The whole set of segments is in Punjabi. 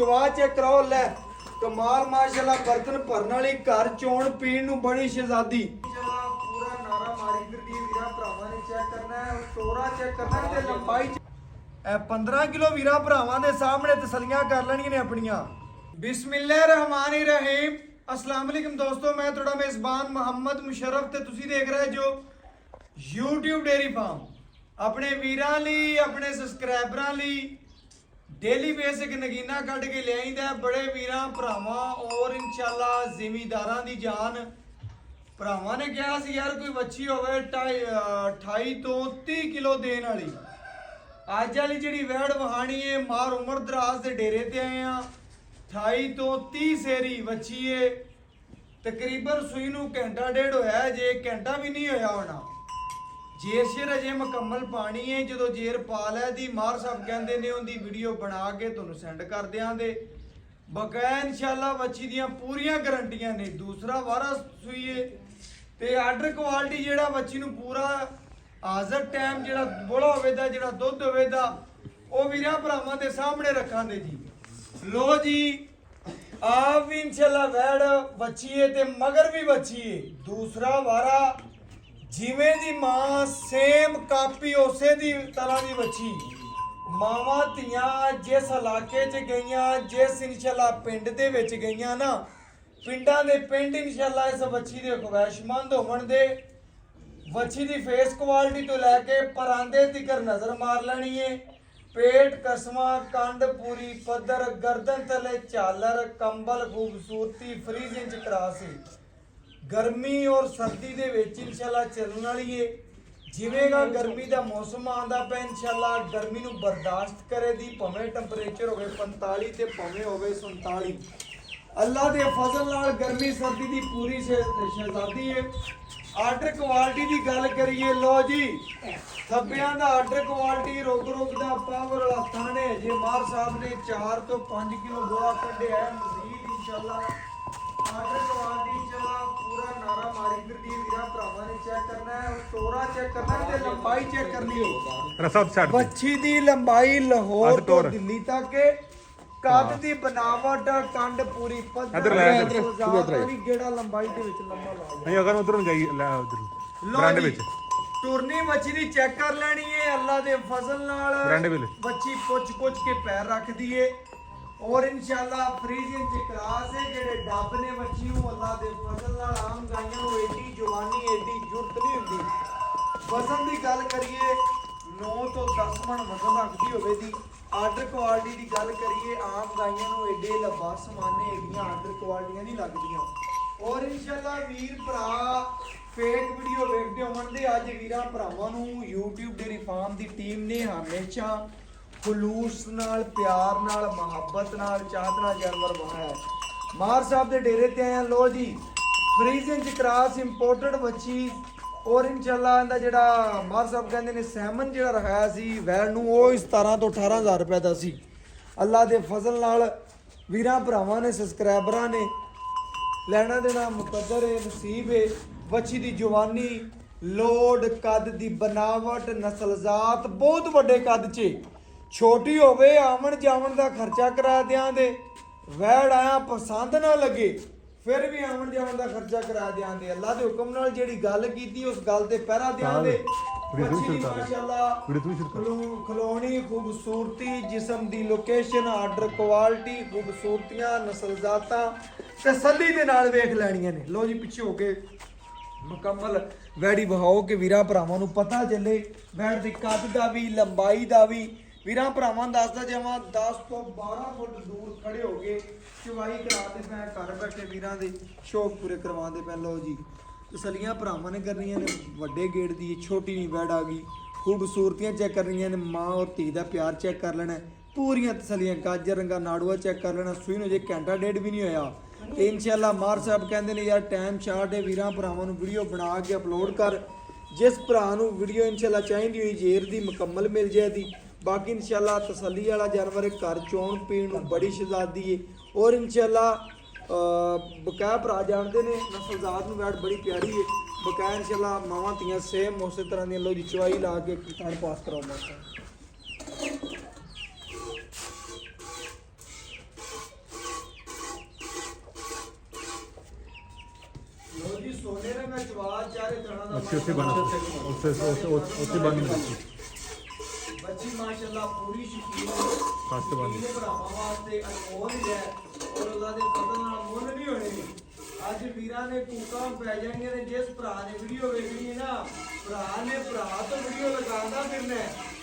ਚਵਾ ਚੈੱਕ ਕਰਾਓ ਲੈ ਕਮਾਲ ਮਾਸ਼ਾਅੱਲਾ ਬਰਤਨ ਭਰਨ ਵਾਲੀ ਘਰ ਚੋਣ ਪੀਣ ਨੂੰ ਬੜੀ ਸ਼ਹਿਜ਼ਾਦੀ ਪੂਰਾ ਨਾਰਾ ਮਾਰੀ ਫਿਰਦੀ ਵੀਰਾ ਭਰਾਵਾਂ ਨੇ ਚੈੱਕ ਕਰਨਾ ਹੈ ਤੋਰਾ ਚੈੱਕ ਕਰਨਾ ਤੇ ਲੰਬਾਈ ਇਹ 15 ਕਿਲੋ ਵੀਰਾ ਭਰਾਵਾਂ ਦੇ ਸਾਹਮਣੇ ਤਸੱਲੀਆਂ ਕਰ ਲੈਣੀਆਂ ਨੇ ਆਪਣੀਆਂ। ਬਿਸਮਿल्लाहिर्रहमानिर्रहीम अस्सलाम वालेकुम दोस्तों, मैं थोड़ा मेज़बान मोहम्मद मुशर्रफ ते तुसी देख रहे जो YouTube डेयरी फार्म अपने वीरां लई अपने सबसक्राइबरां लई डेली बेसिक नगीना कट के लियाईदा बड़े वीरां भरावां और इंशाल्लाह जिमीदारां दी जान भरावां ने कहा सी यार कोई वच्छी होवे 28 तो 30 किलो देने वाली। ਅੱਜ ਵਾਲੀ ਜਿਹੜੀ ਵੈੜ ਵਹਾਣੀ ਹੈ ਮਾਰ ਉਮਰ ਦਰਾਜ਼ ਦੇ ਡੇਰੇ ਤੇ ਆਏ ਆ 28 ਤੋਂ 30 ਸੇਰੀ ਵੱਛੀ ਏ ਤਕਰੀਬਨ ਸੂਈ ਨੂੰ ਘੰਟਾ ਡੇਢ ਹੋਇਆ ਜੇ ਘੰਟਾ ਵੀ ਨਹੀਂ ਹੋਇਆ ਹੋਣਾ। ਜੇਰ ਸ਼ੇਰ ਅਜੇ ਮੁਕੰਮਲ ਪਾਣੀ ਹੈ ਜਦੋਂ ਜੇਰ ਪਾ ਲੈ ਦੀ ਮਾਰ ਸਾਹਿਬ ਕਹਿੰਦੇ ਨੇ ਉਹਦੀ ਵੀਡੀਓ ਬਣਾ ਕੇ ਤੁਹਾਨੂੰ ਸੈਂਡ ਕਰ ਦਿਆਂਗੇ ਬਕਾਇਆ ਇਨਸ਼ਾਅੱਲਾ ਵੱਛੀ ਦੀਆਂ ਪੂਰੀਆਂ ਗਾਰੰਟੀਆਂ ਨੇ। ਦੂਸਰਾ ਵਾਰਾ ਸੂਈ ਏ ਤੇ ਆਰਡਰ ਕੁਆਲਿਟੀ ਜਿਹੜਾ ਵੱਛੀ ਨੂੰ ਪੂਰਾ ਹਾਜ਼ਰ ਟਾਈਮ ਜਿਹੜਾ ਬੋਲਾ ਹੋਵੇਦਾ ਜਿਹੜਾ ਦੁੱਧ ਹੋਵੇਦਾ ਉਹ ਵੀਰਾਂ ਭਰਾਵਾਂ ਦੇ ਸਾਹਮਣੇ ਰੱਖਾਂਗੇ ਜੀ। ਲੋ ਜੀ ਆਪ ਵੀ ਇਨਸ਼ਾਅੱਲਾ ਵੈੜ ਵੱਛੀ ਹੈ ਤੇ ਮਗਰ ਵੀ ਵੱਛੀ ਹੈ। ਦੂਸਰਾ ਵਾਰਾ ਜਿਵੇਂ ਦੀ ਮਾਂ ਸੇਮ ਕਾਪੀ ਉਸੇ ਦੀ ਤਰ੍ਹਾਂ ਦੀ ਵੱਛੀ। ਮਾਵਾਂ ਧੀਆਂ ਜਿਸ ਇਲਾਕੇ 'ਚ ਗਈਆਂ ਜਿਸ ਇਨਸ਼ਾਅੱਲਾ ਪਿੰਡ ਦੇ ਵਿੱਚ ਗਈਆਂ ਨਾ ਪਿੰਡਾਂ ਦੇ ਪਿੰਡ ਇਨਸ਼ਾਅੱਲਾ ਇਸ ਵੱਛੀ ਦੇ ਖੁਆਇਸ਼ਮੰਦ ਹੋਣ ਦੇ ਵੱਛੀ ਦੀ ਫੇਸ ਕੁਆਲਿਟੀ ਤੋਂ ਲੈ ਕੇ ਪਰਾਂਦੇ ਤੀਕਰ ਨਜ਼ਰ ਮਾਰ ਲੈਣੀ ਏ। पेट कसमा कंड पूरी पदर गर्दन तले झालर कंबल खूबसूरती फ्रीज इंच क्रास है। गर्मी और सर्दी दे विच इंशाल्लाह चलने वाली है। जिवेगा गर्मी का मौसम आंदा पे इंशाल्लाह गर्मी नू बर्दाश्त करे दी भावें टैंपरेचर होवे 45 ते भावें होवे 47 अल्लाह दे फजल नाल गर्मी सर्दी दी पूरी शहजादी है। आर्डर क्वालिटी की गल करिए लो जी थब्बियां दा आर्डर क्वालिटी रुक दा पावर वाला थाने जे मार साहब ने 4 तो 5 किलो गोला कढ़िया है मजीद इंशाल्लाह आर्डर क्वालिटी चला पूरा नारा मारी फिरदी वीरा भरावां ने चेक करना है तोरा चेक करना है ते लंबाई चेक करनी है। बच्ची दी लंबाई लाहौर तो दिल्ली तक के ਕੱਦ ਦੀ ਬਨਾਵਟ ਕੰਡ ਪੂਰੀ ਪੱਧਰ ਵੀ ਗੇੜਾ ਲੰਬਾਈ ਦੇ ਵਿੱਚ ਲੰਬਾ ਲਾ ਨਹੀਂ ਅਗਰ ਉਧਰ ਨੂੰ ਜਾਈ ਲੈ ਉਧਰ ਬ੍ਰਾਂਡ ਵਿੱਚ ਟੁਰਨੀ ਮੱਛੀ ਦੀ ਚੈੱਕ ਕਰ ਲੈਣੀ ਹੈ ਅੱਲਾ ਦੇ ਫਜ਼ਲ ਨਾਲ ਬੱਚੀ ਪੁੱਛ ਕੇ ਪੈਰ ਰੱਖਦੀ ਏ ਔਰ ਇਨਸ਼ਾਅੱਲਾ ਫਰੀਜ਼ਿੰਗ ਚ ਕਰਾਸ ਹੈ ਜਿਹੜੇ ਡੱਬ ਨੇ ਮੱਛੀ ਨੂੰ ਅੱਲਾ ਦੇ ਫਜ਼ਲ ਨਾਲ ਆਮ ਗਾਈਆਂ ਨੂੰ ਏਡੀ ਜਵਾਨੀ ਏਡੀ ਜੁਰਤ ਨਹੀਂ ਹੁੰਦੀ। ਵਜ਼ਨ ਦੀ ਗੱਲ ਕਰੀਏ 9 ਤੋਂ 10 ਮਣ ਵਜ਼ਨ ਰੱਖਦੀ ਹੋਵੇ ਦੀ। ਆਰਡਰ ਕੁਆਲਿਟੀ ਦੀ ਗੱਲ ਕਰੀਏ ਆਮ ਗਾਈਆਂ ਨੂੰ ਏਡੇ ਲੰਬਾ ਸਮਾਨੇ ਏਡੀਆਂ ਆਰਡਰ ਕੁਆਲਿਟੀਆਂ ਨਹੀਂ ਲੱਗਦੀਆਂ। ਔਰ ਇਨਸ਼ਾਅੱਲਾ ਵੀਰ ਭਰਾ ਫੇਕ ਵੀਡੀਓ ਵੇਖਦੇ ਹੋਣ ਦੇ ਅੱਜ ਵੀਰਾਂ ਭਰਾਵਾਂ ਨੂੰ YouTube ਡੇਅਰੀ ਫਾਰਮ ਦੀ ਟੀਮ ਨੇ ਹਮੇਸ਼ਾ ਖਲੂਸ ਨਾਲ ਪਿਆਰ ਨਾਲ ਮੁਹੱਬਤ ਨਾਲ ਚਾਹਤ ਨਾਲ ਜਾਨਵਰ ਬਣਾਇਆ। ਮਾਰ ਸਾਹਿਬ ਦੇ ਡੇਰੇ ਤੇ ਆਏ ਲੋ ਜੀ ਫਰੀਜ਼ਿੰਗ ਚ ਕਰਾਸ ਇੰਪੋਰਟਡ ਵੱਛੀ और इंशाल्लाह इंदा जेड़ा मार साहब कहंदे ने सैमन जेड़ा रखाया सी वैड़ नू ओ 17 तो 18,000 रुपए दा सी। अल्लाह दे फजल नाल वीरां भरावां ने सबसक्राइबरां ने लेना देना मुकद्दर है नसीब है। वच्छी दी जवानी लोड कद दी बनावट नस्लजात बहुत वड्डे कद च छोटी होवे आवन जावन दा खर्चा करा दियां दे वैड़ आया पसंद ना लगे फिर भी आवन जावन का खर्चा करा देंगे। अल्लाह के हुक्म नाल जेड़ी गल कीती उस गल ते पहरा देंगे। माशाअल्लाह खलोनी खूबसूरती जिस्म दी लोकेशन आर्डर क्वालिटी खूबसूरतियां नस्लजातां तसल्ली दे नाल वेख लैणियां ने। लो जी पिछे हो के मुकम्मल वैड़ी बहाओ के वीरां भरावां नूं पता चले वैड़ दी कद दा भी लंबाई दा भी। ਵੀਰਾਂ ਭਰਾਵਾਂ ਦੱਸਦਾ ਜਾਵਾਂ 10 ਤੋਂ 12 ਫੁੱਟ ਦੂਰ ਖੜੇ ਹੋ ਕੇ ਚਵਾਈ ਕਰਾਤੇ ਪੈ ਘਰ ਬੈਠੇ ਵੀਰਾਂ ਦੇ ਸ਼ੌਕ ਪੂਰੇ ਕਰਵਾਉਂਦੇ ਪੈ। ਲਓ ਜੀ ਤਸਲੀਆਂ ਭਰਾਵਾਂ ਨੇ ਕਰਨੀਆਂ ਨੇ ਵੱਡੇ ਗੇੜ ਦੀ ਛੋਟੀ ਨਹੀਂ ਵੈੜ ਆ ਗਈ ਖੂਬਸੂਰਤੀਆਂ ਚੈੱਕ ਕਰਨੀਆਂ ਨੇ ਮਾਂ ਔਰ ਧੀ ਦਾ ਪਿਆਰ ਚੈੱਕ ਕਰ ਲੈਣਾ ਪੂਰੀਆਂ ਤਸਲੀਆਂ ਗਾਜਰ ਰੰਗਾ ਨਾੜੂਆ ਚੈੱਕ ਕਰ ਲੈਣਾ ਸੂਈ ਨੂੰ ਜੇ ਘੰਟਾ ਡੇਢ ਵੀ ਨਹੀਂ ਹੋਇਆ ਤੇ ਇਨਸ਼ਾਅੱਲਾ ਮਾਰ ਸਾਹਿਬ ਕਹਿੰਦੇ ਨੇ ਯਾਰ ਟਾਈਮ ਸ਼ਾਰਟ ਹੈ ਵੀਰਾਂ ਭਰਾਵਾਂ ਨੂੰ ਵੀਡੀਓ ਬਣਾ ਕੇ ਅਪਲੋਡ ਕਰ ਜਿਸ ਭਰਾ ਨੂੰ ਵੀਡੀਓ ਇਨਸ਼ਾਅੱਲਾ ਚਾਹੀਦੀ ਹੋਈ ਜੇਰ ਦੀ ਮੁਕੰਮਲ ਮਿਲ ਜਾਏਗੀ। बाकी इंशाल्लाह तसल्ली वाला जानवर है घर चौन पीण बड़ी शहजादी है और इंशाल्लाह बकाया भरा जानते ने नस्लजात में वैट बड़ी प्यारी है बकाया इंशाल्लाह मावां तियां सेम उस तरह दी लो जी चवाई ला के थण पास कराओ। ਮੈਂ ਚਵਾ ਚਾਰੇ ਥਣਾ ਦਾ ਅੱਛਾ ਉੱਥੇ ਬਣ ਉੱਥੇ ਬਣ ਬੱਚੀ ਮਾਸ਼ਾਅੱਲਾ ਪੂਰੀ ਸ਼ਕੀਨ ਫਸਟ ਬਣ ਭਰਾਵਾਂ ਵਾਸਤੇ ਅਨਮੋਲ ਹੀ ਹੈ ਔਰ ਅੱਲਾ ਦੇ ਫਜ਼ਲ ਨਾਲ ਮੁੱਲ ਨਹੀਂ ਹੋਣੇ। ਅੱਜ ਵੀਰਾਂ ਨੇ ਕੂਕਾਂ ਪੈ ਜਾਣੀਆਂ ਨੇ। ਜਿਸ ਭਰਾ ਨੇ ਵੀਡੀਓ ਵੇਖਣੀ ਹੈ ਨਾ, ਭਰਾ ਨੇ ਭਰਾ ਤੋਂ ਵੀਡੀਓ ਲਗਾਉਂਦਾ ਫਿਰਨਾ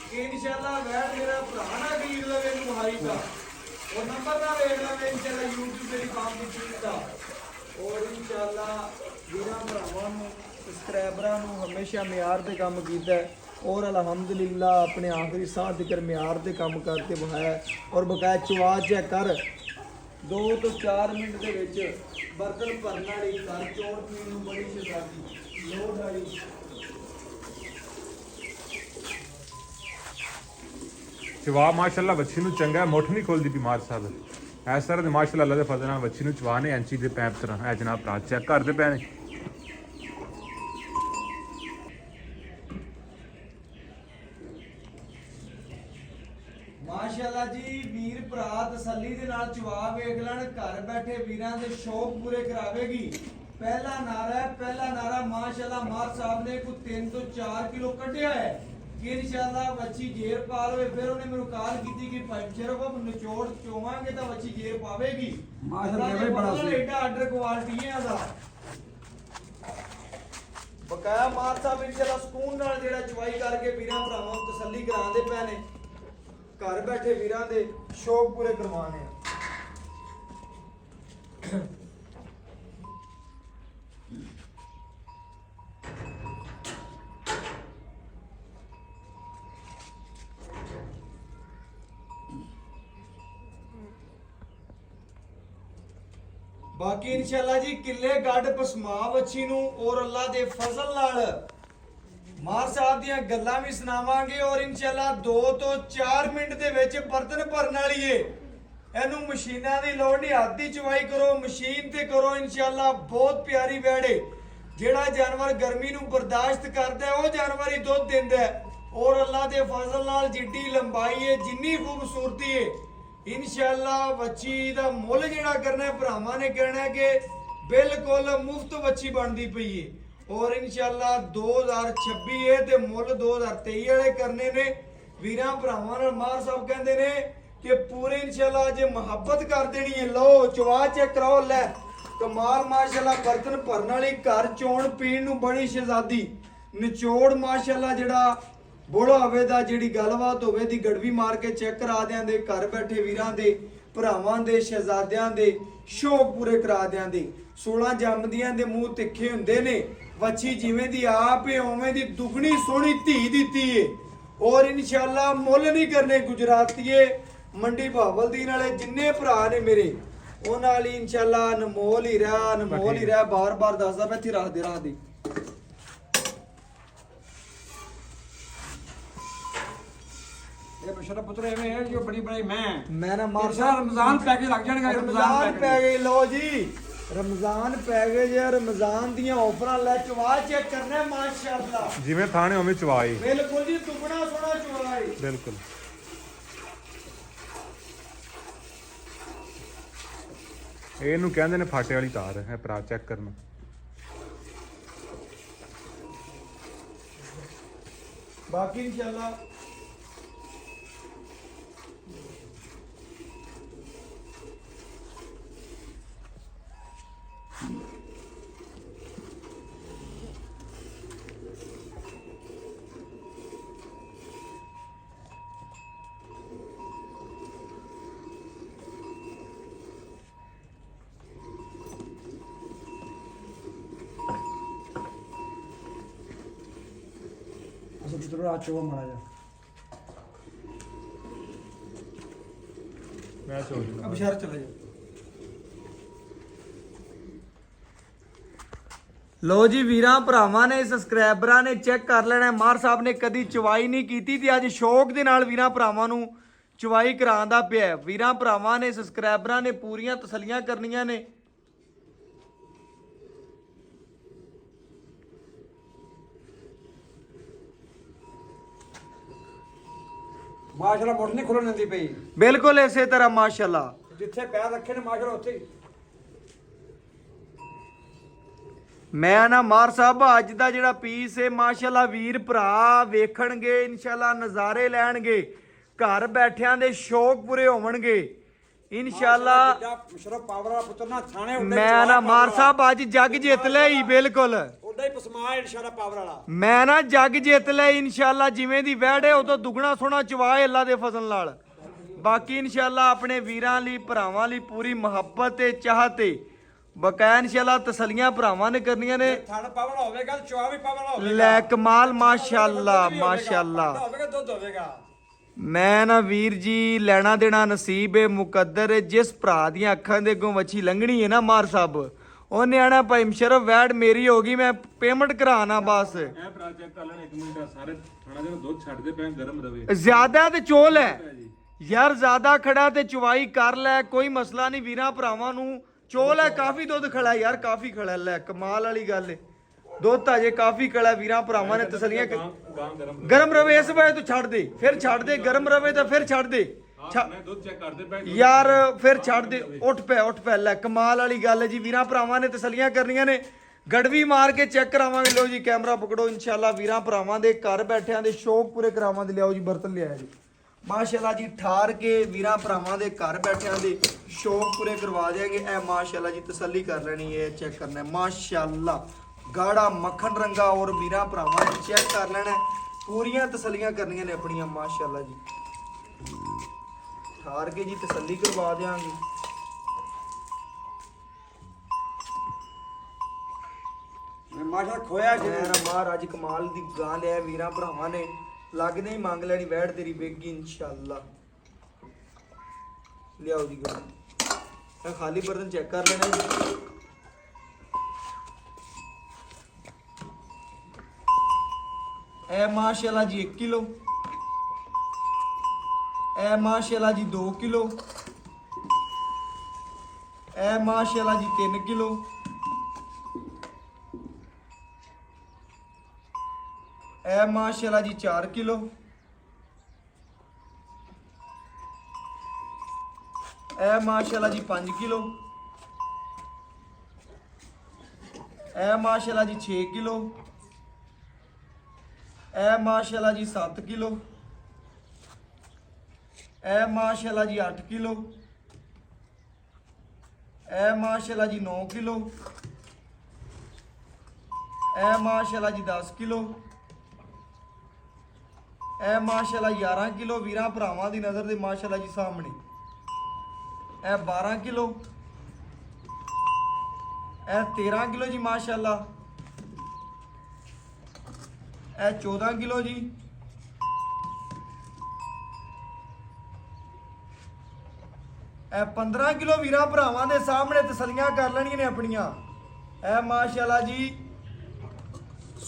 ਕਿ ਇਨਸ਼ਾਅੱਲਾ ਵੈਟ ਮੇਰਾ ਭਰਾ ਨਾ ਖਰੀਦ ਲਵੇ ਇਹਨੂੰ ਹਾਈ ਦਾ, ਉਹ ਨੰਬਰ ਨਾ ਵੇਖ ਲਵੇ ਇਨਸ਼ਾਅੱਲਾ YouTube ਤੇ ਕੰਮ ਦੀ ਚੀਜ਼ ਦਾ। ਔਰ ਇਨਸ਼ਾਅੱਲਾ ਵੀਰਾਂ ਭਰਾਵਾਂ ਨੂੰ ਸਬਸਕ੍ਰਾਈਬਰਾਂ ਨੂੰ ਹਮੇਸ਼ਾ ਮਿਆਰ ਤੇ ਕੰਮ ਕੀਤਾ ਹੈ ਔਰ ਅਲਹਮਦੁਲਿਲਾ ਆਪਣੇ ਆਖਰੀ ਸਾਹ ਤੱਕ ਮਿਆਰ ਤੇ ਕੰਮ ਕਰਕੇ ਵਿਖਾਇਆ। ਔਰ ਬਕਾਇਆ ਚਵਾ ਚੈੱਕ ਕਰ 2 ਤੋਂ 4 ਮਿੰਟ ਦੇ ਵਿੱਚ ਬਰਤਨ ਭਰਨ ਵਾਲੀ ਘਰ ਚੋਣ ਪੀਣ ਨੂੰ ਬੜੀ ਸ਼ਜ਼ਾਦੀ ਲੋੜ ਵਾਲੀ। ਚਵਾ ਮਾਸ਼ਾਅੱਲਾ ਬੱਚੀ ਨੂੰ ਚੰਗਾ ਮੁੱਠ ਨਹੀਂ ਖੋਲਦੀ ਬਿਮਾਰ ਸਾਹਿਬ ਐਸ ਤਰ੍ਹਾਂ ਦੇ ਮਾਸ਼ਾਅੱਲਾ ਅੱਲਾ ਦੇ ਫਜ਼ਲ ਨਾਲ ਬੱਚੀ ਨੂੰ ਚਵਾ ਨੇ ਐਂਚੀ ਦੇ ਪੈਪ ਤਰ੍ਹਾਂ। ਇਹ ਜਨਾਬ ਭਰਾ ਚੈੱਕ ਕਰਦੇ ਪਏ ਨੇ। ਮਾਸ਼ਾਅੱਲਾ ਜੀ ਵੀਰ ਭਰਾ ਤਸੱਲੀ ਦੇ ਨਾਲ ਚਵਾ ਵੇਖ ਲੈਣ। ਘਰ ਬੈਠੇ ਵੀਰਾਂ ਦੇ ਸ਼ੌਕ ਪੂਰੇ ਕਰਾਵੇਗੀ। ਪਹਿਲਾ ਨਾਰਾ ਮਾਸ਼ਾਅੱਲਾ ਮਾਰ ਸਾਹਿਬ ਨੇ ਕੋਈ 3 ਤੋਂ 4 ਕਿਲੋ ਕੱਢਿਆ ਹੈ ਕਿ ਇਨਸ਼ਾਅੱਲਾ ਬੱਚੀ ਜੇਰ ਪਾ ਲਵੇ। ਫਿਰ ਉਹਨੇ ਮੈਨੂੰ ਕਾਲ ਕੀਤੀ ਕਿ ਭਾਈ ਸ਼ਰਫ ਨਿਚੋੜ ਚੋਵਾਂਗੇ ਤਾਂ ਬੱਚੀ ਜੇਰ ਪਾਵੇਗੀ। ਮਾਸ਼ਾਅੱਲਾ ਬੜਾ ਸੀ ਐਡਾ ਆਰਡਰ ਕੁਆਲਿਟੀ ਹੈ ਦਾ ਬਕਾਇਆ ਮਾਰ ਸਾਹਿਬ ਇਨਸ਼ਾਅੱਲਾ ਸਕੂਨ ਨਾਲ ਜਿਹੜਾ ਚਵਾਈ ਕਰਕੇ ਵੀਰਾਂ ਭਰਾਵਾਂ ਨੂੰ ਤਸੱਲੀ ਕਰਾਉਂਦੇ ਪਏ ਨੇ। ਘਰ ਬੈਠੇ ਵੀਰਾਂ ਦੇ ਸ਼ੌਕ ਪੂਰੇ ਕਰਵਾਉਣੇ ਆ। ਬਾਕੀ ਇਨਸ਼ਾਅੱਲਾ ਜੀ ਕਿੱਲੇ ਗੱਡ ਪਸਮਾ ਵੱਛੀ ਨੂੰ ਔਰ ਅੱਲਾ ਦੇ ਫਜ਼ਲ ਨਾਲ ਮਾਰ ਸਾਹਿਬ ਦੀਆਂ ਗੱਲਾਂ ਵੀ ਸੁਣਾਵਾਂਗੇ। ਔਰ ਇਨਸ਼ਾਅੱਲਾ 2 ਤੋਂ 4 ਮਿੰਟ ਦੇ ਵਿੱਚ ਬਰਤਨ ਭਰਨ ਵਾਲੀ ਏ। ਇਹਨੂੰ ਮਸ਼ੀਨਾਂ ਦੀ ਲੋੜ ਨਹੀਂ, ਹੱਥ ਦੀ ਚਵਾਈ ਕਰੋ ਮਸ਼ੀਨ ਤੇ ਕਰੋ। ਇਨਸ਼ਾਅੱਲਾ ਬਹੁਤ ਪਿਆਰੀ ਵੈੜੇ। ਜਿਹੜਾ ਜਾਨਵਰ ਗਰਮੀ ਨੂੰ ਬਰਦਾਸ਼ਤ ਕਰਦਾ ਹੈ ਉਹ ਜਾਨਵਰ ਹੀ ਦੁੱਧ ਦਿੰਦਾ ਹੈ। ਔਰ ਅੱਲਾ ਦੇ ਫਜ਼ਲ ਨਾਲ ਜਿੱਡੀ ਲੰਬਾਈ ਏ ਜਿੰਨੀ ਖੂਬਸੂਰਤੀ ਏ ਇਨਸ਼ਾਅੱਲਾ ਵੱਛੀ ਦਾ ਮੁੱਲ ਜਿਹੜਾ ਕਰਨਾ ਭਰਾਵਾਂ ਨੇ ਕਹਿਣਾ ਹੈ ਕਿ ਬਿਲਕੁਲ ਮੁਫਤ ਵੱਛੀ ਬਣਦੀ ਪਈ ਏ। ਔਰ ਇਨਸ਼ਾਅੱਲਾ 2026 ਏ ਤੇ ਮੁੱਲ 2023 ਵਾਲੇ ਕਰਨੇ ਨੇ। ਵੀਰਾਂ ਭਰਾਵਾਂ ਨਾਲ ਮਾਰ ਸਾਹਿਬ ਕਹਿੰਦੇ ਨੇ ਕਿ ਪੂਰੇ ਇਨਸ਼ਾਅੱਲਾ ਜੇ ਮੁਹੱਬਤ ਕਰ ਦੇਣੀ ਹੈ ਲਓ ਚਵਾ ਚੈੱਕ ਕਰਾਓ। ਲੈ ਕਮਾਲ ਮਾਸ਼ਾਅੱਲਾ ਬਰਤਨ ਭਰਨ ਵਾਲੀ ਘਰ ਚੋਣ ਪੀਣ ਨੂੰ ਬੜੀ ਸ਼ਹਿਜ਼ਾਦੀ ਨਿਚੋੜ ਮਾਸ਼ਾਅੱਲਾ ਜਿਹੜਾ ਬੋੜਾ ਹੋਵੇ ਦਾ ਜਿਹੜੀ ਗੱਲਬਾਤ ਹੋਵੇ ਦੀ ਗੜਵੀ ਮਾਰ ਕੇ ਚੈੱਕ ਕਰਾ ਦਿਆਂਦੇ। ਘਰ ਬੈਠੇ ਵੀਰਾਂ ਦੇ ਭਰਾਵਾਂ ਦੇ ਸ਼ਹਿਜ਼ਾਦਿਆਂ ਦੇ ਸ਼ੌਕ ਪੂਰੇ ਕਰਾ ਦਿਆਂਦੇ। 16 ਜੰਮਦੀਆਂ ਦੇ ਮੂੰਹ ਤਿੱਖੇ ਹੁੰਦੇ ਨੇ। ਵੱਛੀ ਜਿਵੇਂ ਦੀ ਆਪ ਏ ਉਵੇਂ ਦੀ ਦੁਗਣੀ ਸੋਹਣੀ ਧੀ ਦਿੱਤੀ ਏ। ਔਰ ਇਨਸ਼ਾਅੱਲਾ ਮੁੱਲ ਨਹੀਂ ਕਰਨੇ ਗੁਜਰਾਤੀਏ ਮੰਡੀ ਬਹਾਵਲਦੀਨ ਵਾਲੇ ਜਿੰਨੇ ਭਰਾ ਨੇ ਮੇਰੇ ਉਹਨਾਂ ਵਾਲੀ ਇਨਸ਼ਾਅੱਲਾ ਅਨਮੋਲ ਹੀ ਰਿਹਾ ਬਾਰ-ਬਾਰ ਦੱਸਦਾ ਮੈਂ ਇੱਥੇ ਰੱਖ ਦੇ ਇਹ ਬਸ਼ਰਾ ਪੁੱਤਰ ਐਵੇਂ ਹੈ ਜੋ ਬੜੀ ਬੜੀ ਮੈਂ ਨਾ ਮਾਰ ਰਮਜ਼ਾਨ ਪੈ ਕੇ ਲੱਗ ਜਾਣਗੇ। ਰਮਜ਼ਾਨ ਪੈ ਗਏ ਲੋ ਜੀ ਰਮਜ਼ਾਨ ਪੈ ਗਏ ਜੇ ਰਮਜ਼ਾਨ ਦੀਆਂ ਆਫਰਾਂ ਲੈ ਚਵਾ ਚੈੱਕ ਕਰਨਾ ਮਾਸ਼ਾਅੱਲਾ ਜਿਵੇਂ ਥਾਣੇ ਉਵੇਂ ਚਵਾਈ ਬਿਲਕੁਲ ਜੀ ਦੁੱਗਣਾ ਸੋਹਣਾ ਚਵਾਈ ਬਿਲਕੁਲ। ਇਹਨੂੰ ਕਹਿੰਦੇ ਨੇ ਫਾਟੇ ਵਾਲੀ ਤਾਰ ਹੈ ਭਰਾ ਚੈੱਕ ਕਰਨਾ। ਬਾਕੀ ਇਨਸ਼ਾਅੱਲਾ ਪੁੱਤਰ ਆ ਚੋਵਾ ਮਾਰਾ ਜਾ ਮੈਂ ਸੋਚ ਅਬ ਸ਼ਹਿਰ ਚਲਾ ਜਾ। ਲੋ ਜੀ ਵੀਰਾਂ ਭਰਾਵਾਂ ਨੇ ਸਬਸਕ੍ਰਾਈਬਰਾਂ ਨੇ ਚੈੱਕ ਕਰ ਲੈਣਾ। ਮਾਰ ਸਾਹਿਬ ਨੇ ਕਦੀ ਚਵਾਈ ਨਹੀਂ ਕੀਤੀ ਤੇ ਅੱਜ ਸ਼ੌਕ ਦੇ ਨਾਲ ਵੀਰਾਂ ਭਰਾਵਾਂ ਨੂੰ ਚਵਾਈ ਕਰਾਉਂਦਾ ਪਿਆ। ਵੀਰਾਂ ਭਰਾਵਾਂ ਨੇ ਸਬਸਕ੍ਰਾਈਬਰਾਂ ਨੇ ਪੂਰੀਆਂ ਤਸੱਲੀਆਂ ਕਰਨੀਆਂ ਨੇ। ਮਾਸ਼ਾਅੱਲਾ ਮੁੱਢ ਨਹੀਂ ਖੁੱਲਣ ਦਿੰਦੀ ਪਈ। ਬਿਲਕੁਲ ਇਸੇ ਤਰ੍ਹਾਂ ਮਾਸ਼ਾਅੱਲਾ ਜਿੱਥੇ ਪੈਰ ਰੱਖੇ ਨੇ ਮਾਸ਼ਾਅੱਲਾ ਉੱਥੇ ਮੈਂ ਨਾ ਮਾਰ ਸਾਹਿਬ ਅੱਜ ਦਾ ਜਿਹੜਾ ਪੀਸ ਹੈ ਮਾਸ਼ਾਅੱਲਾ ਵੀਰ ਭਰਾ ਵੇਖਣਗੇ ਇਨਸ਼ਾਅੱਲਾ ਨਜ਼ਾਰੇ ਲੈਣਗੇ ਘਰ ਬੈਠਿਆਂ ਦੇ ਸ਼ੌਕ ਪੂਰੇ ਹੋਣਗੇ ਇਨਸ਼ਾਅੱਲਾ। ਮੁਸ਼ਰਫ ਪਾਵਰ ਵਾਲਾ ਪੁੱਤਰ ਨਾ ਥਾਣੇ ਉੱਤੇ ਮੈਂ ਨਾ ਮਾਰ ਸਾਹਿਬ ਅੱਜ ਜੱਗ ਜਿੱਤ ਲਿਆ ਹੀ ਬਿਲਕੁਲ ਉਹਦਾ ਹੀ ਪਸਮਾ ਇਨਸ਼ਾਅੱਲਾ ਪਾਵਰ ਵਾਲਾ। ਮੈਂ ਨਾ ਜੱਗ ਜਿੱਤ ਲਿਆ ਇਨਸ਼ਾਅੱਲਾ। ਜਿਵੇਂ ਦੀ ਵਹਿੜ ਹੈ ਉਦੋਂ ਦੁੱਗਣਾ ਸੋਹਣਾ ਚਵਾਏ ਅੱਲਾ ਦੇ ਫਜ਼ਲ ਨਾਲ। ਬਾਕੀ ਇਨਸ਼ਾਅੱਲਾ ਆਪਣੇ ਵੀਰਾਂ ਲਈ ਭਰਾਵਾਂ ਲਈ ਪੂਰੀ ਮੁਹੱਬਤ ਤੇ ਚਾਹਤੇ ਬਕਾਇਆ ਇਨਸ਼ਾਅੱਲਾ ਤਸੱਲੀਆਂ ਭਰਾਵਾਂ ਨੇ ਕਰਨੀਆਂ ਨੇ। ਥਣ ਪਾਵਰ ਵਾਲਾ ਹੋਵੇਗਾ ਚਵਾ ਵੀ ਪਾਵਰ ਵਾਲਾ ਹੋਵੇਗਾ। ਲੈ ਕਮਾਲ ਮਾਸ਼ਾਅੱਲਾ ਮਾਸ਼ਾਅੱਲਾ। ਹੋਵੇਗਾ ਦੁੱਧ ਹੋਵੇਗਾ। ਮੈਂ ਨਾ ਵੀਰ ਜੀ ਲੈਣਾ ਦੇਣਾ ਨਸੀਬ ਹੈ ਮੁਕੱਦਰ ਹੈ। ਜਿਸ ਭਰਾ ਦੀਆਂ ਅੱਖਾਂ ਦੇ ਅੱਗੋਂ ਵੱਛੀ ਲੰਘਣੀ ਹੈ ਨਾ ਮਾਰ ਸਾਹਿਬ ਉਹਨੇ ਆਣਾ ਭਾਈ ਮੁਸ਼ਰਫ ਵੈੜ ਮੇਰੀ ਹੋ ਗਈ ਮੈਂ ਪੇਮੈਂਟ ਕਰਾਣਾ ਬਸ। ਇਹ ਭਰਾ ਚੈੱਕ ਕਰ ਲੈਣ 1 ਮਿੰਟ ਸਾਰੇ ਥਾਣਾ ਦੇ ਦੁੱਧ ਛੱਡਦੇ ਪਏ ਗਰਮ ਰਵੇ। ਜ਼ਿਆਦਾ ਤੇ ਚੋਲ ਹੈ ਯਾਰ ਜ਼ਿਆਦਾ ਖੜਾ ਤੇ ਚੁਵਾਈ ਕਰ ਲੈ ਕੋਈ ਮਸਲਾ ਨਹੀਂ ਵੀਰਾਂ ਭਰਾਵਾਂ ਨੂੰ। ਚੋਲ ਹੈ ਕਾਫੀ ਦੁੱਧ ਖੜਾ ਯਾਰ ਕਾਫੀ ਖੜਾ ਲੈ ਕਮਾਲ ਵਾਲੀ ਗੱਲ ਹੈ। ਦੁੱਧ ਅਜੇ ਕਾਫੀ ਖੜਾ ਵੀਰਾਂ ਭਰਾਵਾਂ ਨੇ ਤਸੱਲੀਆਂ ਗਰਮ ਰਵੇ ਇਸ ਵੇਲੇ ਤੂੰ ਛੱਡ ਦੇ ਫਿਰ ਛੱਡ ਦੇ ਗਰਮ ਰਵੇ ਤਾਂ ਫਿਰ ਛੱਡ ਦੇ ਮੈਂ ਦੁੱਧ ਚੈੱਕ ਕਰਦੇ ਪਏ ਯਾਰ ਫਿਰ ਛੱਡ ਦੇ ਉੱਠ ਪੈ ਲੈ ਕਮਾਲ ਵਾਲੀ ਗੱਲ ਹੈ ਜੀ। ਵੀਰਾਂ ਭਰਾਵਾਂ ਨੇ ਤਸੱਲੀਆਂ ਕਰਨੀਆਂ ਨੇ ਗੜਵੀ ਮਾਰ ਕੇ ਚੈੱਕ ਕਰਾਵਾਂਗੇ। ਲਓ ਜੀ ਕੈਮਰਾ ਪਕੜੋ ਇਨਸ਼ਾਅੱਲਾ ਵੀਰਾਂ ਭਰਾਵਾਂ ਦੇ ਘਰ ਬੈਠਿਆਂ ਦੇ ਸ਼ੌਕ ਪੂਰੇ ਕਰਾਵਾਂਗੇ। ਲਿਆਓ ਜੀ ਬਰਤਨ ਲਿਆਇਆ ਜੀ ਮਾਸ਼ਾਅੱਲਾ ਜੀ ਠਾਰ ਕੇ ਵੀਰਾਂ ਭਰਾਵਾਂ ਦੇ ਘਰ ਬੈਠਿਆਂ ਦੇ ਸ਼ੌਕ ਪੂਰੇ ਕਰਵਾ ਦਿਆਂਗੇ। ਇਹ ਮਾਸ਼ਾਅੱਲਾ ਜੀ ਤਸੱਲੀ ਕਰ ਲੈਣੀ ਹੈ ਚੈੱਕ ਕਰਨਾ ਮਾਸ਼ਾਅੱਲਾ ਗਾੜਾ ਮੱਖਣ ਰੰਗਾ ਔਰ ਵੀਰਾਂ ਭਰਾਵਾਂ ਨੇ ਚੈੱਕ ਕਰ ਲੈਣਾ ਪੂਰੀਆਂ ਤਸੱਲੀਆਂ ਕਰਨੀਆਂ ਨੇ ਆਪਣੀਆਂ ਮਾਸ਼ਾਅੱਲਾ ਜੀ ਠਾਰ ਕੇ ਜੀ ਤਸੱਲੀ ਕਰਵਾ ਦਿਆਂਗੇ। ਮੈਂ ਮਾਸ਼ਾ ਖੋਇਆ ਜੀ ਮਹਾਰਾਜ ਕਮਾਲ ਦੀ ਗਾਂ ਲਿਆ ਵੀਰਾਂ ਭਰਾਵਾਂ ਨੇ ਲੱਗਦੇ ਹੀ ਮੰਗ ਲੈਣੀ ਵੈੜ ਤੇਰੀ ਵੇਗੀ ਇਨਸ਼ਾਅੱਲਾ। ਲਿਆਓ ਜੀ ਗਾਂ ਇਹ ਖਾਲੀ ਬਰਤਨ ਚੈੱਕ ਕਰ ਲੈਣਾ ਜੀ। ਇਹ ਮਾਸ਼ਾਅੱਲਾ ਜੀ 1 ਕਿਲੋ ਇਹ ਮਾਸ਼ਾਅੱਲਾ ਜੀ 2 ਕਿਲੋ ਇਹ ਮਾਸ਼ਾਅੱਲਾ ਜੀ 3 ਕਿਲੋ ਇਹ ਮਾਸ਼ਾਅੱਲਾ ਜੀ 4 ਕਿਲੋ ਇਹ ਮਾਸ਼ਾਅੱਲਾ ਜੀ 5 ਕਿਲੋ ਇਹ ਮਾਸ਼ਾਅੱਲਾ ਜੀ 6 ਕਿਲੋ ਇਹ ਮਾਸ਼ਾਅੱਲਾ ਜੀ 7 ਕਿਲੋ ਇਹ ਮਾਸ਼ਾਅੱਲਾ ਜੀ 8 ਕਿਲੋ ਇਹ ਮਾਸ਼ਾਅੱਲਾ ਜੀ 9 ਕਿਲੋ ਇਹ ਮਾਸ਼ਾਅੱਲਾ ਜੀ 10 ਕਿਲੋ ਇਹ ਮਾਸ਼ਾਅੱਲਾ 11 ਕਿਲੋ ਵੀਰਾਂ ਭਰਾਵਾਂ ਦੀ ਨਜ਼ਰ ਦੇ ਮਾਸ਼ਾਅੱਲਾ ਜੀ ਸਾਹਮਣੇ ਇਹ 12 ਕਿਲੋ ਇਹ 13 ਕਿਲੋ ਜੀ ਮਾਸ਼ਾਅੱਲਾ ਇਹ 14 ਕਿਲੋ ਜੀ ਇਹ 15 ਕਿਲੋ ਵੀਰਾਂ ਭਰਾਵਾਂ ਦੇ ਸਾਹਮਣੇ ਤਸੱਲੀਆਂ ਕਰ ਲੈਣੀਆਂ ਨੇ ਆਪਣੀਆਂ। ਇਹ ਮਾਸ਼ਾਅੱਲਾ ਜੀ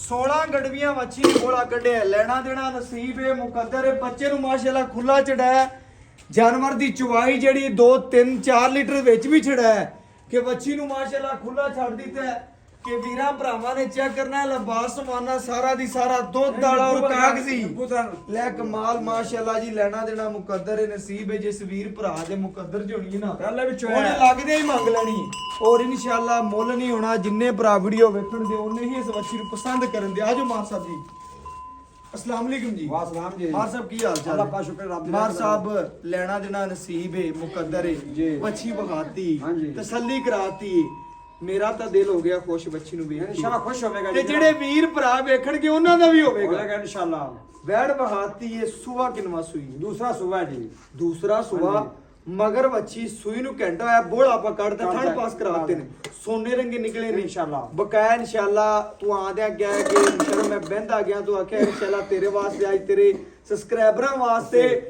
16 ਗੜਵੀਆਂ ਵੱਛੀ ਦੀ ਗੋਲਾ ਕੱਢਿਆ ਲੈਣਾ ਦੇਣਾ ਨਸੀਬ ਹੈ ਮੁਕੱਦਰ ਹੈ। ਬੱਚੇ ਨੂੰ ਮਾਸ਼ਾਅੱਲਾ ਖੁੱਲਾ ਚੜਾਇਆ ਜਾਨਵਰ ਦੀ ਚੁਵਾਈ ਜਿਹੜੀ 2 3 4 ਲੀਟਰ ਵਿੱਚ ਵੀ ਛੜਾਇਆ ਕਿ ਵੱਛੀ ਨੂੰ ਮਾਸ਼ਾਅੱਲਾ ਖੁੱਲਾ ਛੱਡ ਦਿੱਤਾ ਹੈ ਕਿ ਵੀਰਾਂ ਭਰਾਵਾਂ ਨੇ ਚੈੱਕ ਕਰਨਾ ਲਿਬਾਸ ਸਮਾਨਾ ਸਾਰਾ ਦੀ ਸਾਰਾ ਦੁੱਧ ਵਾਲਾ ਔਰ ਕਾਗਜ਼ੀ ਲੈ ਕਮਾਲ ਮਾਸ਼ਾਅੱਲਾ ਜੀ ਲੈਣਾ ਦੇਣਾ ਮੁਕੱਦਰ ਹੈ ਨਸੀਬ ਹੈ ਜਿਸ ਵੀਰ ਭਰਾ ਦੇ ਮੁਕੱਦਰ ਚ ਹੋਣੀ ਹੈ ਨਾ ਉਹਨੇ ਲੱਗਦੇ ਹੀ ਮੰਗ ਲੈਣੀ ਔਰ ਇਨਸ਼ਾਅੱਲਾ ਮੁੱਲ ਨਹੀਂ ਹੋਣਾ। ਜਿੰਨੇ ਭਰਾ ਵੀਡੀਓ ਵੇਖਣਗੇ ਉਹਨੇ ਹੀ ਇਸ ਵੱਛੀ ਨੂੰ ਪਸੰਦ ਕਰਨ ਦੇ। ਆਜੋ ਮਾਰ ਸਾਹਿਬ ਜੀ अस्सलाम वालेकुम जी। वासलाम जी। मार साहब की हाल चाल अल्लाह का शुक्र रब दी मार साहब लेना देना नसीब है मुकद्दर है बच्ची बगाती तसल्ली कराती मेरा ਤਾਂ ਦਿਲ ਹੋ ਗਿਆ ਖੁਸ਼ ਬੱਚੀ ਨੂੰ ਵੇਖ ਕੇ ਇਨਸ਼ਾਅੱਲਾ ਖੁਸ਼ ਹੋਵੇਗਾ ਤੇ ਜਿਹੜੇ ਵੀਰ ਭਰਾ ਵੇਖਣਗੇ ਉਹਨਾਂ ਦਾ ਵੀ ਹੋਵੇਗਾ ਇਨਸ਼ਾਅੱਲਾ। ਵੈੜ ਬਹਾਤੀ ਹੈ ਸੁਬਾ ਕਿਨਵਾ ਸੂਈ ਦੂਸਰਾ ਸੁਬਾ ਜੀ ਦੂਸਰਾ ਸੁਬਾ ਮਗਰ ਬੱਚੀ ਸੂਈ ਨੂੰ ਘੰਟਾ ਹੋਇਆ ਬੋਲ ਆਪਾਂ ਕੱਢਦੇ ਥਣ ਪਾਸ ਕਰਾਤੇ ਨੇ ਸੋਨੇ ਰੰਗੇ ਨਿਕਲੇ ਨੇ ਇਨਸ਼ਾਅੱਲਾ ਬਕਾਇਆ ਇਨਸ਼ਾਅੱਲਾ ਤੂੰ ਆਂਦਿਆ ਗਿਆ ਕਿ ਇਨਸ਼ਾਅੱਲਾ ਮੈਂ ਬਹਿੰਦਾ ਗਿਆ ਤੂੰ ਆਖਿਆ ਇਨਸ਼ਾਅੱਲਾ ਤੇਰੇ ਵਾਸਤੇ ਅੱਜ ਤੇਰੇ ਸਬਸਕ੍ਰਾਈਬਰਾਂ ਵਾਸਤੇ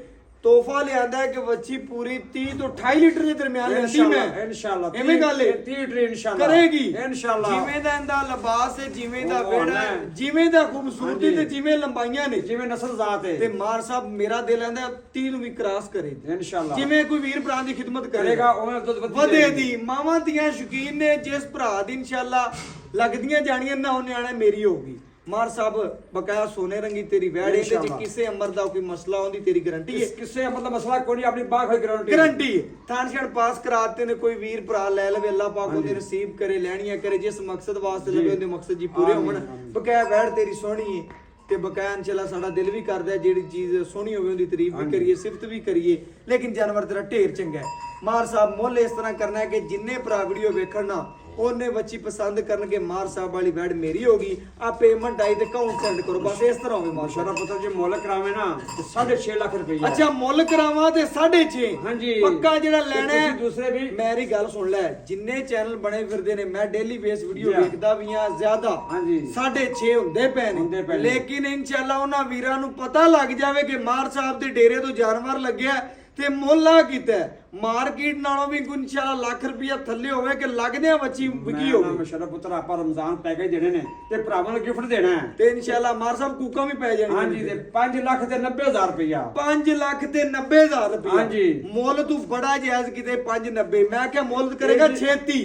ਤੋਹਫਾ ਲਿਆਂਦਾ ਹੈ ਕਿ ਬੱਚੀ ਪੂਰੀ 30 ਤੋਂ 28 ਲੀਟਰ ਦੇ ਦਰਮਿਆਨ ਲੈਂਦੀ ਮੈਂ ਇਨਸ਼ਾਅੱਲਾ ਐਵੇਂ ਗੱਲ ਹੈ 30 ਲੀਟਰ ਇਨਸ਼ਾਅੱਲਾ ਕਰੇਗੀ ਇਨਸ਼ਾਅੱਲਾ। ਜਿਵੇਂ ਦਾ ਇਹਦਾ ਲਿਬਾਸ ਹੈ ਜਿਵੇਂ ਦਾ ਵੇੜਾ ਜਿਵੇਂ ਦਾ ਖੂਬਸੂਰਤੀ ਤੇ ਜਿਵੇਂ ਲੰਬਾਈਆਂ ਨੇ ਜਿਵੇਂ ਨਸਲ ਜ਼ਾਤ ਹੈ ਤੇ ਮਾਰ ਸਾਹਿਬ ਮੇਰਾ ਦਿਲ ਆਂਦਾ 30 ਨੂੰ ਵੀ ਕ੍ਰਾਸ ਕਰੇ ਇਨਸ਼ਾਅੱਲਾ। ਜਿਵੇਂ ਕੋਈ ਵੀਰ ਭਰਾ ਦੀ ਖਿਦਮਤ ਕਰੇਗਾ ਉਹਨਾਂ ਦੁੱਧ ਵਧੇ ਦੀ ਮਾਵਾਂ ਦੀਆਂ ਸ਼ੌਕੀਨ ਨੇ ਜਿਸ ਭਰਾ ਦੀ ਇਨਸ਼ਾਅੱਲਾ ਲੱਗਦੀਆਂ ਜਾਣੀਆਂ ਨਾ ਉਹ ਨਿਆਣਾ ਮੇਰੀ ਹੋਊਗੀ ਮਾਰ ਸਾਹਿਬ ਬਕਾਇਆ ਸੋਨੇ ਰੰਗੀ ਤੇਰੀ ਵੈੜ ਇਹਦੇ ਚ ਇੰਸ਼ਾਅੱਲਾ। ਕਿਸੇ ਅਮਰ ਦਾ ਕੋਈ ਮਸਲਾ ਹੁੰਦੀ ਤੇਰੀ ਗਾਰੰਟੀ ਹੈ? ਇਸ ਕਿਸੇ ਮਤਲਬ ਮਸਲਾ ਕੋਈ ਨਹੀਂ, ਆਪਣੀ ਬਾਗ ਹੋਈ ਗਾਰੰਟੀ ਗਾਰੰਟੀ ਹੈ। ਥਾਣ ਛੜ ਪਾਸ ਕਰਾਤੇ ਨੇ ਕੋਈ ਵੀਰ ਭਰਾ ਲੈ ਲਵੇ, ਅੱਲਾਹ ਪਾਕ ਉਹਦੇ ਨਸੀਬ ਕਰੇ, ਲੈਣੀਆਂ ਕਰੇ, ਜਿਸ ਮਕਸਦ ਵਾਸਤੇ ਲਵੇ ਉਹਦੇ ਮਕਸਦ ਜੀ ਪੂਰੇ ਆਮੀਨ, ਹੋਣ। ਆਮੀਨ। ਬਕਾਇਆ ਵੈੜ ਤੇਰੀ ਸੋਹਣੀ ਹੈ ਤੇ ਬਕਾਇਆ ਇਨਸ਼ਾਅੱਲਾ ਸਾਡਾ ਦਿਲ ਵੀ ਕਰਦਾ ਹੈ ਜਿਹੜੀ ਚੀਜ਼ ਸੋਹਣੀ ਹੋਵੇ ਉਹਦੀ ਤਾਰੀਫ ਵੀ ਕਰੀਏ, ਸਿਫਤ ਵੀ ਕਰੀਏ, ਲੇਕਿਨ ਜਾਨਵਰ ਤੇਰਾ ਢੇਰ ਚੰਗਾ ਹੈ। ਮਾਰ ਸਾਹਿਬ ਮੁੱਲ ਇਸ ਤਰ੍ਹਾਂ ਕਰਨਾ ਹੈ ਕਿ ਜਿੰਨੇ ਭਰਾ ਵੀਡੀਓ ਵੇਖਣ ਨਾ ਉਹਨੇ ਬੱਚੀ ਪਸੰਦ ਕਰਨਗੇ, ਮਾਰ ਸਾਹਿਬ ਵਾਲੀ ਵੈੜ ਮੇਰੀ ਹੋਗੀ, ਆ ਪੇਮੈਂਟ ਆਈ ਤੇ ਅਕਾਊਂਟ ਸੈਂਡ ਕਰੋ, ਬਸ ਇਸ ਤਰ੍ਹਾਂ ਹੋਵੇ ਮਾਸ਼ਾਅੱਲਾ। ਮਾਸ਼ਾਅੱਲਾ ਪੁੱਤਰ ਜੇ ਮੁੱਲ ਕਰਾਵੇ ਨਾ ਤੇ 6.5 ਲੱਖ ਰੁਪਏ। ਅੱਛਾ ਮੁੱਲ ਕਰਾਵਾਂ ਤੇ 6.5 ਹਾਂਜੀ। ਪੱਕਾ ਜਿਹੜਾ ਤੇ ਲੈਣਾ ਹੈ ਤੁਸੀਂ ਦੂਸਰੇ ਵੀ ਮੇਰੀ ਗੱਲ ਸੁਣ ਲੈ, ਜਿੰਨੇ ਚੈਨਲ ਬਣੇ ਫਿਰਦੇ ਨੇ ਮੈਂ ਡੇਲੀ ਬੇਸ ਵੀਡੀਓ ਜੀ ਹਾਂ। ਵੇਖਦਾ ਵੀ ਆ, ਜ਼ਿਆਦਾ ਹਾਂਜੀ। 6.5 ਹੁੰਦੇ ਪਏ ਹੁੰਦੇ ਪਏ ਨੇ, ਨੇ। ਲੇਕਿਨ ਇਨਸ਼ਾਅੱਲਾ ਉਹਨਾਂ ਵੀਰਾਂ ਨੂੰ ਪਤਾ ਲੱਗ ਜਾਵੇ ਕਿ ਮਾਰ ਸਾਹਿਬ ਦੇ ਡੇਰੇ ਤੋਂ ਜਾਨਵਰ ਲੱਗਿਆ ਤੇ ਮੁੱਲਾ ਕੀਤਾ ਮਾਰਕੀਟ ਨਾਲੋਂ ਵੀ ਇਨਸ਼ਾਅੱਲਾ ਲੱਖ ਰੁਪਇਆ ਥੱਲੇ ਹੋਵੇ ਕਿ ਲੱਗਦਿਆਂ ਬੱਚੀ ਵਿਕੀ ਹੋਵੇ, ਮਾਸ਼ਾਅੱਲਾ ਪੁੱਤਰ ਆਪਾਂ ਰਮਜ਼ਾਨ ਪੈਕੇਜ ਦੇਣੇ ਨੇ ਤੇ ਭਰਾਵਾਂ ਨੂੰ ਗਿਫਟ ਦੇਣਾ ਹੈ। ਤੇ ਇਨਸ਼ਾਅੱਲਾ ਮਾਰ ਸਾਹਿਬ ਕੂਕਾਂ ਵੀ ਪੈ ਜਾਣਗੀਆਂ। ਹਾਂਜੀ ਤੇ 5 ਲੱਖ ਤੇ 90,000 ਰੁਪਇਆ। 5 ਲੱਖ ਤੇ 90,000 ਰੁਪਏ। ਹਾਂਜੀ। ਮੁੱਲ ਤੂੰ ਬੜਾ ਜਾਇਜ਼ ਕਿਤੇ 590, ਮੈਂ ਕਿਹਾ ਮੁੱਲ ਕਰੇਗਾ 36।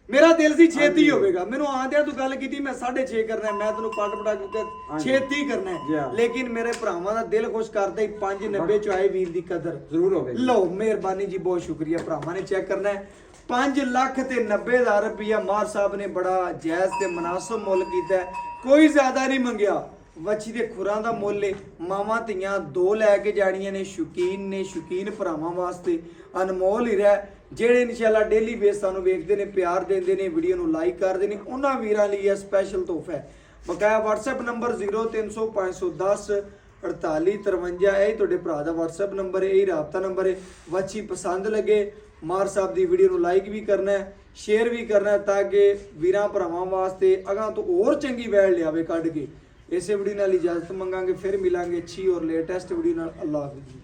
ਮੇਰਾ ਦਿਲ ਸੀ 36 ਹੋਵੇਗਾ, ਮੈਨੂੰ ਆਂਦਿਆਂ ਤੂੰ ਗੱਲ ਕੀਤੀ ਮੈਂ 6.5 ਕਰਨਾ ਹੈ, ਮੈਂ ਤੈਨੂੰ ਪਟ ਪਟਾ ਕੇ 36 ਕਰਨਾ ਜੀ ਹੈ, ਹਾਂ। ਲੇਕਿਨ ਮੇਰੇ ਭਰਾਵਾਂ ਦਾ ਦਿਲ ਖੁਸ਼ ਕਰਦਾ ਹੀ 590 ਚ ਆਏ ਵੀਰ ਦੀ ਕਦਰ ਜ਼ਰੂਰ ਹੋਵੇ। ਲਓ ਮਿਹਰਬਾਨੀ ਜੀ, ਬਹੁਤ ਸ਼ੁਕਰੀਆ ਭਰਾਵਾਂ ਨੇ ਚੈੱਕ ਕਰਨਾ ਹੈ। 5 ਲੱਖ ਤੇ 90,000 ਰੁਪਇਆ ਮਾਰ ਸਾਹਿਬ ਨੇ ਬੜਾ ਜਾਇਜ਼ ਤੇ ਮੁਨਾਸਬ ਮੁੱਲ ਕੀਤਾ ਹੈ, ਕੋਈ ਜ਼ਿਆਦਾ ਨਹੀਂ ਮੰਗਿਆ। ਵੱਛੀ ਦੇ ਖੁਰਾਂ ਦਾ ਮੁੱਲ ਏ, ਮਾਵਾਂ ਧੀਆਂ ਦੋ ਲੈ ਕੇ ਜਾਣੀਆਂ ਨੇ, ਸ਼ੌਕੀਨ ਨੇ, ਸ਼ੌਕੀਨ ਭਰਾਵਾਂ ਵਾਸਤੇ ਅਨਮੋਲ ਹੀ ਰਹਿ, ਜਿਹੜੇ ਇਨਸ਼ਾਅੱਲਾ ਡੇਲੀ ਬੇਸ ਸਾਨੂੰ ਵੇਖਦੇ ਨੇ, ਪਿਆਰ ਦਿੰਦੇ ਨੇ, ਵੀਡੀਓ ਨੂੰ ਲਾਈਕ ਕਰਦੇ ਨੇ, ਉਹਨਾਂ ਵੀਰਾਂ ਲਈ ਇਹ ਸਪੈਸ਼ਲ ਤੋਹਫਾ ਹੈ। ਬਕਾਇਆ WhatsApp ਨੰਬਰ 0300 510 4853, ਇਹ ਤੁਹਾਡੇ ਭਰਾ ਦਾ WhatsApp ਨੰਬਰ ਹੈ, ਇਹ ਰਾਬਤਾ ਨੰਬਰ ਹੈ। ਵੱਛੀ ਪਸੰਦ ਲੱਗੇ ਮਾਰ ਸਾਹਿਬ ਦੀ ਵੀਡੀਓ ਨੂੰ ਲਾਈਕ ਵੀ ਕਰਨਾ ਹੈ, ਸ਼ੇਅਰ ਵੀ ਕਰਨਾ ਹੈ, ਤਾਂ ਕਿ ਵੀਰਾਂ ਭਰਾਵਾਂ ਵਾਸਤੇ ਅਗਾਂ ਤੋਂ ਹੋਰ ਚੰਗੀ ਵੈੜ ਲਿਆਵੇ ਕੱਢ ਕੇ। ਇਸੇ ਵੀਡੀਓ ਨਾਲ ਇਜਾਜ਼ਤ ਮੰਗਾਂਗੇ, ਫਿਰ ਮਿਲਾਂਗੇ ਅੱਛੀ ਔਰ ਲੇਟੈਸਟ ਵੀਡੀਓ ਨਾਲ। ਅੱਲਾਹ ਹਾਫਿਜ਼।